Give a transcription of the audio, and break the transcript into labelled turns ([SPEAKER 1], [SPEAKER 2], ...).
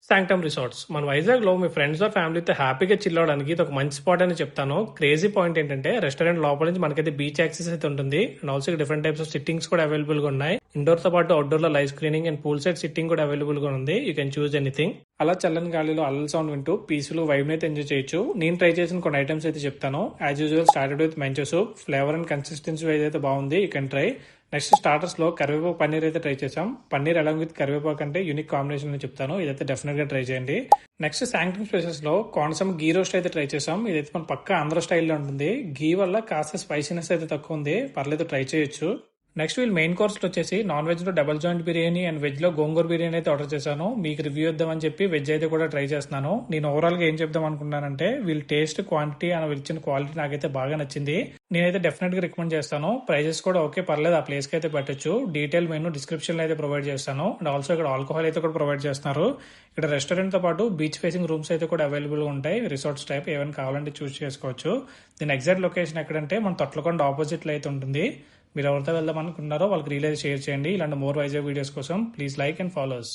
[SPEAKER 1] Sanctum resorts మన వైజాగ్ లో మీ friends లో ఫ్యామిలీతో హ్యాపీగా చిల్ అవడానికి ఇది ఒక మంచి స్పాట్ అని చెప్తాను. క్రేజీ పాయింట్ ఏంటంటే రెస్టారెంట్ లోపల నుంచి మనకైతే బీచ్ యాక్సెస్ అయితే ఉంటుంది and also different types of sittings కూడా అవైలబుల్ గా ఉన్నాయి. ఇండోర్ తో పాటు అవుట్డోర్ లో live screening and pool side sitting కూడా అవైలబుల్ గా ఉంది. You can choose anything. అలా చల్లని గాలిలో అల్లల్ సౌండ్ వింటూ పీస్ఫుల్ వైబ్ అయితే ఎంజాయ్ చేయొచ్చు. నేను ట్రై చేసిన కొన్ని ఐటమ్స్ అయితే చెప్తాను. యాజ్ యూజువల్ స్టార్టెడ్ విత్ మంచో soup. Flavour and consistency wise అయితే బాగుంది, you can try. Next starters లో కరివేపాకు పన్నీర్ అయితే ట్రై చేసాం. పన్నీర్ అలాంగ్ విత్ కరివేపాకు అంటే యూనిక్ కాంబినేషన్ అని చెప్తాను. ఇదైతే డెఫినెట్ గా ట్రై చేయండి. నెక్స్ట్ శాంక్టమ్ స్పైసెస్ లో కాన్సమ్ గీ రోస్ట్ అయితే ట్రై చేసాం. ఇదైతే మన పక్క ఆంధ్ర స్టైల్లో ఉంటుంది. గీ వల్ల కాస్త స్పైసీనెస్ అయితే తక్కువ ఉంది, పర్లేదు ట్రై చేయొచ్చు. నెక్స్ట్ వీళ్ళు మెయిన్ కోర్స్ వచ్చేసి నాన్ వెజ్ లో double joint biryani and veg లో గోంగూర బిర్యానీ అయితే ఆర్డర్ చేశాను. మీకు రివ్యూ ఇద్దామని చెప్పి వెజ్ అయితే కూడా ట్రై చేస్తున్నాను. నేను ఓవరాల్ గా ఏం చెప్దాం అనుకున్నానంటే వీళ్ళ టేస్ట్, క్వాంటిటీ అండ్ వీళ్ళు ఇచ్చిన క్వాలిటీ నాకైతే బాగా నచ్చింది. నేనైతే డెఫినెట్ గా రికమెండ్ చేస్తాను. ప్రైజెస్ కూడా ఓకే, పర్లేదు, ఆ ప్లేస్ కి అయితే పెట్టచ్చు. డీటెయిల్ మెనూ డిస్క్రిప్షన్ లో అయితే ప్రొవైడ్ చేస్తాను. అండ్ ఆల్సో ఇక్కడ ఆల్కహాల్ అయితే కూడా ప్రొవైడ్ చేస్తున్నారు. ఇక్కడ రెస్టారెంట్ తో పాటు బీచ్ ఫేసింగ్ రూమ్స్ అయితే కూడా అవైలబుల్ గా ఉంటాయి. రిసార్ట్స్ టైప్ ఏమైనా కావాలంటే చూస్ చేసుకోవచ్చు. దీని ఎగ్జాక్ట్ లొకేషన్ ఎక్కడంటే మన తొట్లకొండ ఆపోజిట్ లో అయితే ఉంటుంది. మీరు ఎవరితో వెళ్దాం అనుకుంటున్నారో వాళ్ళకి రీల్ అయితే షేర్ చేయండి. ఇలాంటి మోర్ వైజాగ్ వీడియోస్ కోసం ప్లీజ్ లైక్ అండ్ ఫాలోస్.